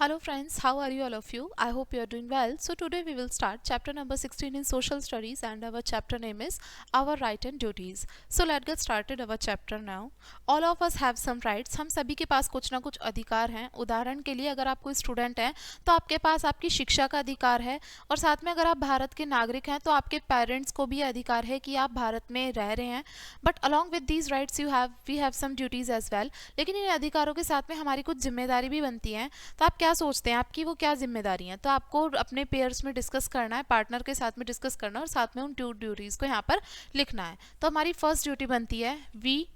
Hello friends, how are you all of you? I hope you are doing well. So today we will start chapter number 16 in social studies and our chapter name is our right and duties. So let's get started our chapter now. All of us have some rights. हम सभी के पास कुछ ना कुछ अधिकार हैं. उदाहरण के लिए अगर आप कोई स्टूडेंट हैं तो आपके पास आपकी शिक्षा का अधिकार है और साथ में अगर आप भारत के नागरिक हैं तो आपके पेरेंट्स को भी अधिकार है कि आप भारत में रह रहे हैं. But along with these rights we have some duties as well. लेकिन इन अधिकारों के साथ में हमारी कुछ जिम्मेदारी भी बनती है. तो आप क्या सोचते हैं आपकी वो क्या जिम्मेदारी है? तो आपको अपने पेयर्स में डिस्कस करना है, पार्टनर के साथ में डिस्कस करना है और साथ में उन ड्यूटीज़ को यहाँ पर लिखना है. तो हमारी फर्स्ट ड्यूटी बनती है we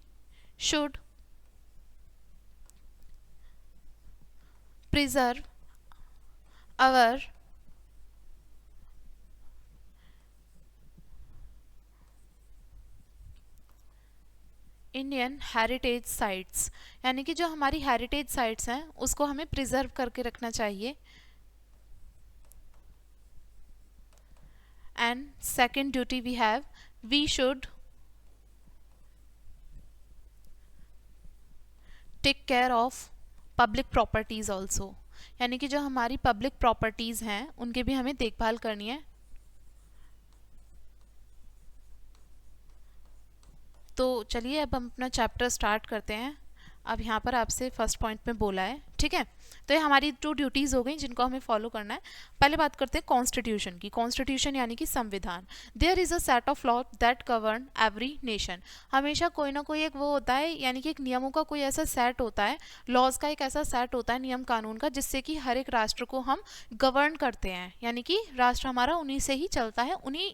should preserve our Indian heritage sites. यानी कि जो हमारी हेरिटेज साइट्स हैं उसको हमें प्रिजर्व करके रखना चाहिए. And second duty we have we should take care of public properties also. यानी कि जो हमारी पब्लिक प्रॉपर्टीज़ हैं उनकी भी हमें देखभाल करनी है. तो चलिए अब हम अपना चैप्टर स्टार्ट करते हैं. अब यहाँ पर आपसे फर्स्ट पॉइंट में बोला है, ठीक है. तो ये हमारी 2 ड्यूटीज़ हो गई जिनको हमें फॉलो करना है. पहले बात करते हैं कॉन्स्टिट्यूशन की. कॉन्स्टिट्यूशन यानी कि संविधान. There is a set of law that govern every nation. हमेशा कोई ना कोई एक वो होता है, यानी कि एक नियमों का कोई ऐसा सेट होता है, लॉज का एक ऐसा सेट होता है नियम कानून का, जिससे कि हर एक राष्ट्र को हम गवर्न करते हैं. यानी कि राष्ट्र हमारा उन्हीं से ही चलता है, उन्हीं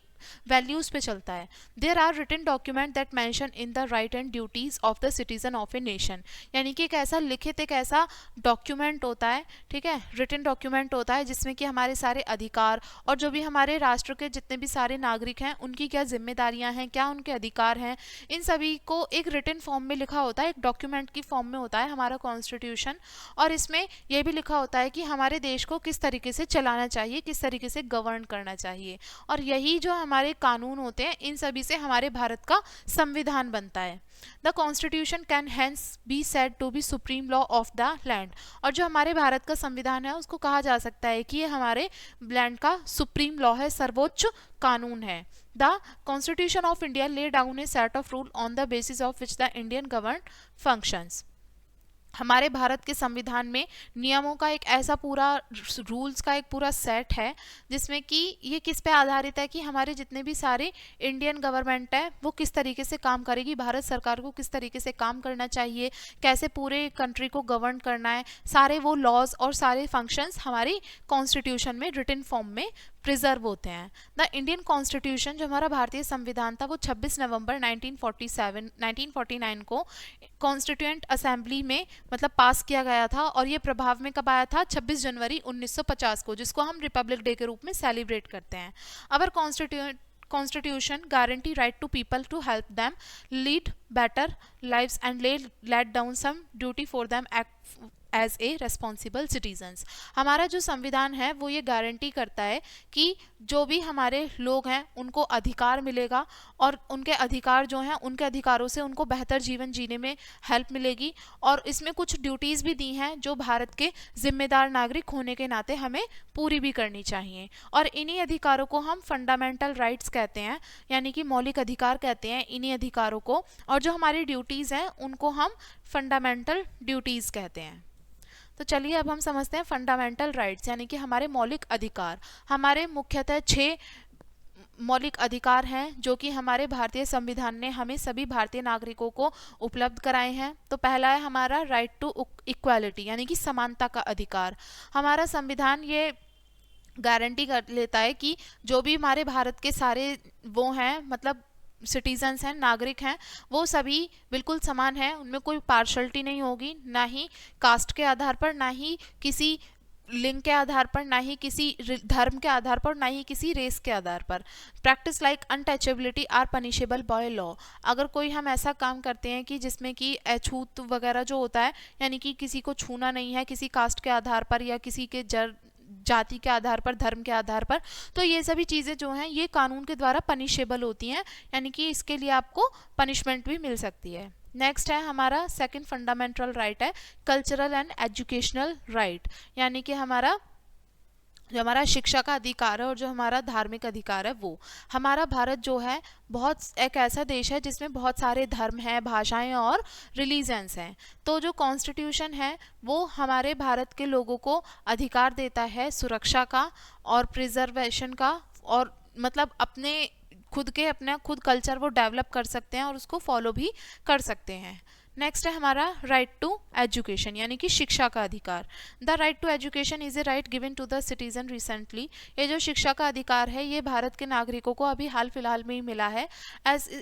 वैल्यूज पे चलता है. There are written document that mention in the right and duties of the citizen of a nation. यानी कि एक ऐसा लिखित एक ऐसा डॉक्यूमेंट होता है, ठीक है, रिटन डॉक्यूमेंट होता है जिसमें कि हमारे सारे अधिकार और जो भी हमारे राष्ट्र के जितने भी सारे नागरिक हैं उनकी क्या जिम्मेदारियां हैं, क्या उनके अधिकार हैं, इन सभी को एक रिटन फॉर्म में लिखा होता है, एक डॉक्यूमेंट की फॉर्म में होता है हमारा कॉन्स्टिट्यूशन. और इसमें यह भी लिखा होता है कि हमारे देश को किस तरीके से चलाना चाहिए, किस तरीके से गवर्न करना चाहिए. और यही जो हमारे कानून होते हैं इन सभी से हमारे भारत का संविधान बनता है. The constitution can hence be said to be supreme law of the land. और जो हमारे भारत का संविधान है उसको कहा जा सकता है कि ये हमारे लैंड का सुप्रीम लॉ है, सर्वोच्च कानून है. The constitution of India lay down A set of rule on the basis of which the Indian govern functions. हमारे भारत के संविधान में नियमों का एक ऐसा पूरा रूल्स का एक पूरा सेट है जिसमें कि ये किस पे आधारित है कि हमारे जितने भी सारे इंडियन गवर्नमेंट है वो किस तरीके से काम करेगी, भारत सरकार को किस तरीके से काम करना चाहिए, कैसे पूरे कंट्री को गवर्न करना है, सारे वो लॉज और सारे फंक्शंस हमारी कॉन्स्टिट्यूशन में रिटन फॉर्म में प्रिजर्व होते हैं. द इंडियन कॉन्स्टिट्यूशन जो हमारा भारतीय संविधान था वो 26 नवंबर 1949 को कॉन्स्टिट्यूएंट असेंबली में मतलब पास किया गया था. और ये प्रभाव में कब आया था? 26 जनवरी 1950 को, जिसको हम रिपब्लिक डे के रूप में सेलिब्रेट करते हैं. अवर Constitution guarantee right to people to help them lead better lives and let down some duty for them act as a responsible citizens. हमारा जो संविधान है वो ये गारंटी करता है कि जो भी हमारे लोग हैं उनको अधिकार मिलेगा और उनके अधिकार जो हैं उनके अधिकारों से उनको बेहतर जीवन जीने में हेल्प मिलेगी. और इसमें कुछ ड्यूटीज़ भी दी हैं जो भारत के जिम्मेदार नागरिक होने के नाते हमें पूरी भी करनी चाहिए. और इन्हीं अधिकारों को हम फंडामेंटल राइट्स कहते हैं, यानी कि मौलिक अधिकार कहते हैं इन्हीं अधिकारों को. और जो हमारी ड्यूटीज़ हैं उनको हम फंडामेंटल ड्यूटीज़ कहते हैं. तो चलिए अब हम समझते हैं फंडामेंटल राइट्स यानी कि हमारे मौलिक अधिकार. हमारे मुख्यतः 6 मौलिक अधिकार हैं जो कि हमारे भारतीय संविधान ने हमें सभी भारतीय नागरिकों को उपलब्ध कराए हैं. तो पहला है हमारा राइट टू इक्वालिटी यानी कि समानता का अधिकार. हमारा संविधान ये गारंटी कर लेता है कि जो भी हमारे भारत के सारे वो हैं मतलब सिटीजन्स हैं, नागरिक हैं, वो सभी बिल्कुल समान हैं, उनमें कोई पार्शलिटी नहीं होगी, ना ही कास्ट के आधार पर, ना ही किसी लिंग के आधार पर, ना ही किसी धर्म के आधार पर, ना ही किसी रेस के आधार पर. Practice like untouchability are punishable by law. अगर कोई हम ऐसा काम करते हैं कि जिसमें कि अछूत वगैरह जो होता है यानी कि किसी को छूना नहीं है किसी कास्ट के आधार पर या किसी के जाति के आधार पर, धर्म के आधार पर, तो ये सभी चीज़ें जो हैं ये कानून के द्वारा पनिशेबल होती हैं, यानी कि इसके लिए आपको पनिशमेंट भी मिल सकती है. नेक्स्ट है हमारा सेकंड फंडामेंटल राइट है कल्चरल एंड एजुकेशनल राइट, यानी कि हमारा जो हमारा शिक्षा का अधिकार है और जो हमारा धार्मिक अधिकार है वो। हमारा भारत जो है बहुत एक ऐसा देश है जिसमें बहुत सारे धर्म हैं, भाषाएं और रिलीजन्स हैं। तो जो कॉन्स्टिट्यूशन है वो हमारे भारत के लोगों को अधिकार देता है सुरक्षा का और प्रिजर्वेशन का, और मतलब अपने खुद कल्चर वो डेवलप कर सकते हैं और उसको फॉलो भी कर सकते हैं। नेक्स्ट है हमारा राइट टू एजुकेशन, यानी कि शिक्षा का अधिकार। The right to education is a right given to the citizen recently. ये जो शिक्षा का अधिकार है ये भारत के नागरिकों को अभी हाल फिलहाल में ही मिला है।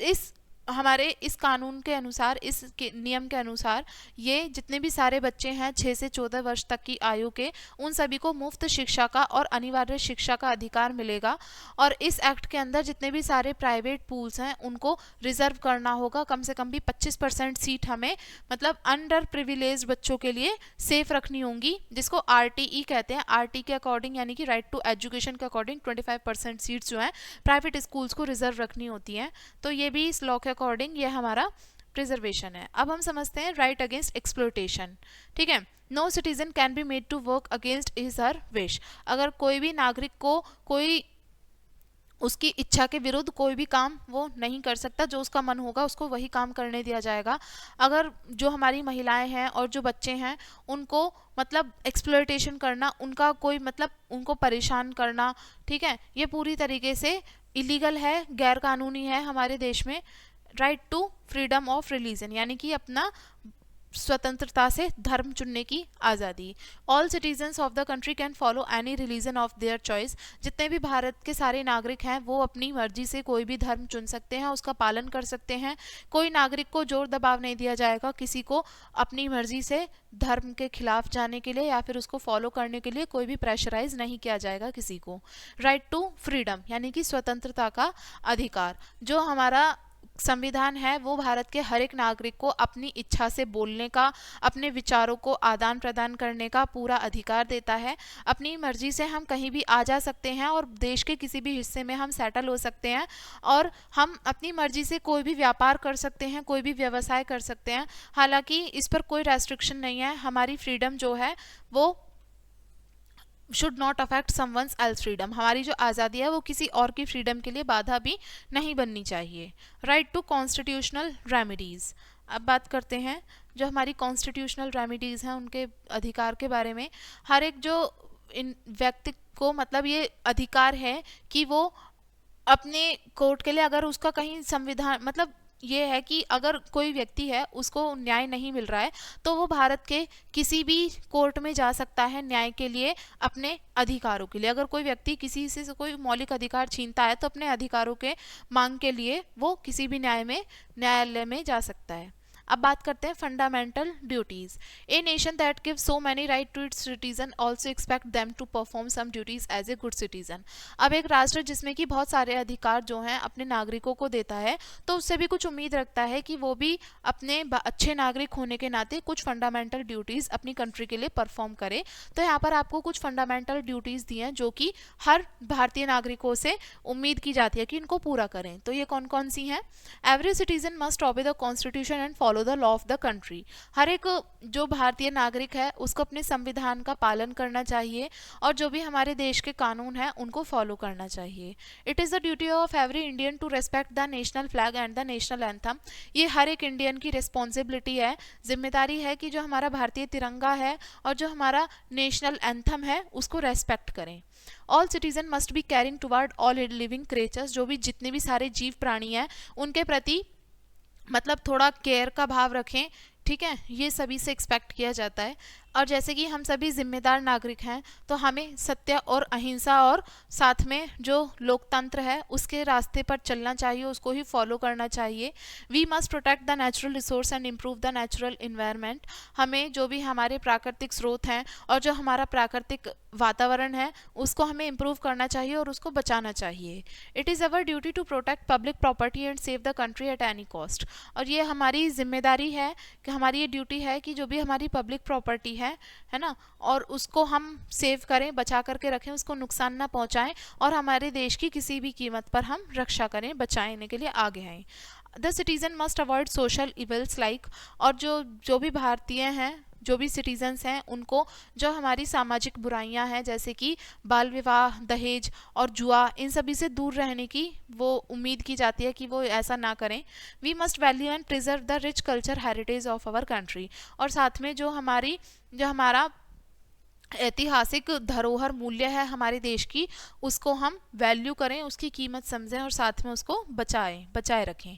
इस हमारे इस कानून के अनुसार, इस नियम के अनुसार ये जितने भी सारे बच्चे हैं 6 से 14 वर्ष तक की आयु के, उन सभी को मुफ्त शिक्षा का और अनिवार्य शिक्षा का अधिकार मिलेगा। और इस एक्ट के अंदर जितने भी सारे प्राइवेट पूल्स हैं उनको रिजर्व करना होगा, कम से कम भी 25% सीट हमें मतलब अंडर प्रिविलेज बच्चों के लिए सेफ रखनी होंगी, जिसको RTE कहते हैं। RT के अकॉर्डिंग यानी कि राइट टू एजुकेशन के अकॉर्डिंग 25% सीट्स जो हैं प्राइवेट स्कूल्स को रिजर्व रखनी होती हैं। तो ये भी इस लॉ के अकॉर्डिंग ये हमारा प्रिजर्वेशन है। अब हम समझते हैं राइट अगेंस्ट एक्सप्लॉयटेशन। ठीक है, no citizen can be made to work against his her wish. अगर कोई भी नागरिक को कोई उसकी इच्छा के विरुद्ध कोई भी काम वो नहीं कर सकता, जो उसका मन होगा उसको वही काम करने दिया जाएगा। अगर जो हमारी महिलाएं हैं और जो बच्चे हैं उनको मतलब एक्सप्लॉयटेशन करना, उनका कोई मतलब उनको परेशान करना, ठीक है, ये पूरी तरीके से इलीगल है, गैर कानूनी है हमारे देश में। Right to freedom of religion, यानी कि अपना स्वतंत्रता से धर्म चुनने की आज़ादी। All citizens of the country can follow any religion of their choice. जितने भी भारत के सारे नागरिक हैं वो अपनी मर्जी से कोई भी धर्म चुन सकते हैं, उसका पालन कर सकते हैं। कोई नागरिक को जोर दबाव नहीं दिया जाएगा किसी को अपनी मर्जी से धर्म के खिलाफ जाने के लिए या फिर उसको फॉलो करने के लिए कोई भी प्रेशराइज नहीं किया जाएगा किसी को। राइट टू फ्रीडम, यानी कि स्वतंत्रता का अधिकार। जो हमारा संविधान है वो भारत के हर एक नागरिक को अपनी इच्छा से बोलने का, अपने विचारों को आदान प्रदान करने का पूरा अधिकार देता है। अपनी मर्जी से हम कहीं भी आ जा सकते हैं और देश के किसी भी हिस्से में हम सेटल हो सकते हैं, और हम अपनी मर्जी से कोई भी व्यापार कर सकते हैं, कोई भी व्यवसाय कर सकते हैं। हालांकि इस पर कोई रेस्ट्रिक्शन नहीं है। हमारी फ्रीडम जो है वो should not affect someone's else freedom. हमारी जो आज़ादी है वो किसी और की फ्रीडम के लिए बाधा भी नहीं बननी चाहिए। Right to constitutional remedies. अब बात करते हैं जो हमारी कॉन्स्टिट्यूशनल रेमेडीज़ हैं उनके अधिकार के बारे में। हर एक जो इन व्यक्ति को मतलब ये अधिकार है कि वो अपने कोर्ट के लिए, अगर उसका कहीं संविधान मतलब ये है कि अगर कोई व्यक्ति है उसको न्याय नहीं मिल रहा है तो वो भारत के किसी भी कोर्ट में जा सकता है न्याय के लिए, अपने अधिकारों के लिए। अगर कोई व्यक्ति किसी से कोई मौलिक अधिकार छीनता है तो अपने अधिकारों के मांग के लिए वो किसी भी न्यायालय में जा सकता है। अब बात करते हैं fundamental duties. A nation that give so many right to its citizen also expect them to perform some duties as a good citizen. अब एक राष्ट्र जिसमें कि बहुत सारे अधिकार जो हैं अपने नागरिकों को देता है तो उससे भी कुछ उम्मीद रखता है कि वो भी अपने अच्छे नागरिक होने के नाते कुछ फंडामेंटल ड्यूटीज अपनी कंट्री के लिए परफॉर्म करे। तो यहाँ पर आपको कुछ फंडामेंटल ड्यूटीज दी हैं जो कि हर भारतीय नागरिकों से उम्मीद की जाती है कि इनको पूरा करें। तो ये कौन कौन सी हैं? Every citizen must obey the constitution and follow the law of the country. हर एक जो भारतीय नागरिक है उसको अपने संविधान का पालन करना चाहिए और जो भी हमारे देश के कानून हैं उनको फॉलो करना चाहिए। It is the duty of every Indian to respect the national flag and the national anthem. ये हर एक इंडियन की रिस्पॉन्सिबिलिटी है, जिम्मेदारी है कि जो हमारा भारतीय तिरंगा है और जो हमारा नेशनल एंथम है उसको रेस्पेक्ट करें। All citizen must be carrying toward all living creatures. जो भी जितने भी सारे जीव प्राणी हैं उनके प्रति मतलब थोड़ा केयर का भाव रखें, ठीक है, ये सभी से एक्सपेक्ट किया जाता है। और जैसे कि हम सभी जिम्मेदार नागरिक हैं तो हमें सत्य और अहिंसा और साथ में जो लोकतंत्र है उसके रास्ते पर चलना चाहिए, उसको ही फॉलो करना चाहिए। We must protect the natural resource and improve the natural environment. हमें जो भी हमारे प्राकृतिक स्रोत हैं और जो हमारा प्राकृतिक वातावरण है उसको हमें इम्प्रूव करना चाहिए और उसको बचाना चाहिए। It is our duty to protect public property and save the country at any cost. और ये हमारी जिम्मेदारी है कि हमारी ये ड्यूटी है कि जो भी हमारी पब्लिक प्रॉपर्टी है ना, और उसको हम सेव करें, बचा करके रखें, उसको नुकसान ना पहुंचाएं और हमारे देश की किसी भी कीमत पर हम रक्षा करें, बचाने के लिए आगे आएं। The citizen must avoid social evils like, और जो भी भारतीय हैं, जो भी सिटीजन्स हैं, उनको जो हमारी सामाजिक बुराइयां हैं जैसे कि बाल विवाह, दहेज और जुआ, इन सभी से दूर रहने की वो उम्मीद की जाती है कि वो ऐसा ना करें। We must value and preserve the rich culture heritage of our country, और साथ में जो हमारा ऐतिहासिक धरोहर मूल्य है हमारे देश की, उसको हम वैल्यू करें, उसकी कीमत समझें और साथ में उसको बचाए रखें।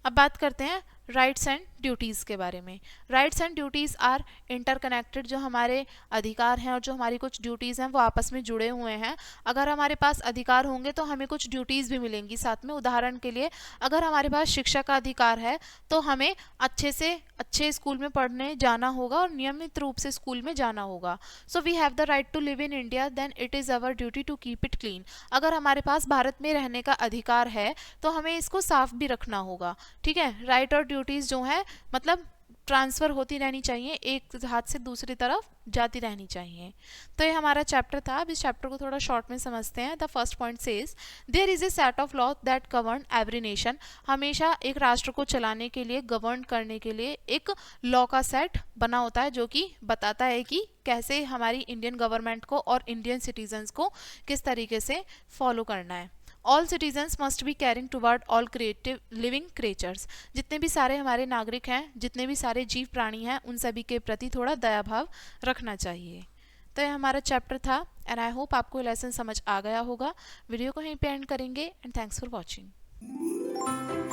अब बात करते हैं राइट्स एंड ड्यूटीज़ के बारे में। Rights and duties are interconnected, जो हमारे अधिकार हैं और जो हमारी कुछ ड्यूटीज़ हैं वो आपस में जुड़े हुए हैं। अगर हमारे पास अधिकार होंगे तो हमें कुछ ड्यूटीज़ भी मिलेंगी साथ में। उदाहरण के लिए, अगर हमारे पास शिक्षा का अधिकार है तो हमें अच्छे स्कूल में पढ़ने जाना होगा और नियमित रूप से स्कूल में जाना होगा। So we have the right to live in India, then it is our duty to keep it clean. अगर हमारे पास भारत में रहने का अधिकार है तो हमें इसको साफ भी रखना होगा, ठीक है। राइट और ड्यूटीज़ जो है मतलब ट्रांसफ़र होती रहनी चाहिए, एक हाथ से दूसरी तरफ जाती रहनी चाहिए। तो ये हमारा चैप्टर था। अब इस चैप्टर को थोड़ा शॉर्ट में समझते हैं। The first point says there is a set of law that govern every nation. हमेशा एक राष्ट्र को चलाने के लिए, गवर्न करने के लिए एक लॉ का सेट बना होता है जो कि बताता है कि कैसे हमारी इंडियन गवर्नमेंट को और इंडियन सिटीजन्स को किस तरीके से फॉलो करना है। All citizens must be carrying toward all creative living creatures. जितने भी सारे हमारे नागरिक हैं, जितने भी सारे जीव प्राणी हैं, उन सभी के प्रति थोड़ा दया भाव रखना चाहिए। तो ये हमारा चैप्टर था एंड आई होप आपको लेसन समझ आ गया होगा। वीडियो को यहीं पे एंड करेंगे एंड थैंक्स फॉर वॉचिंग।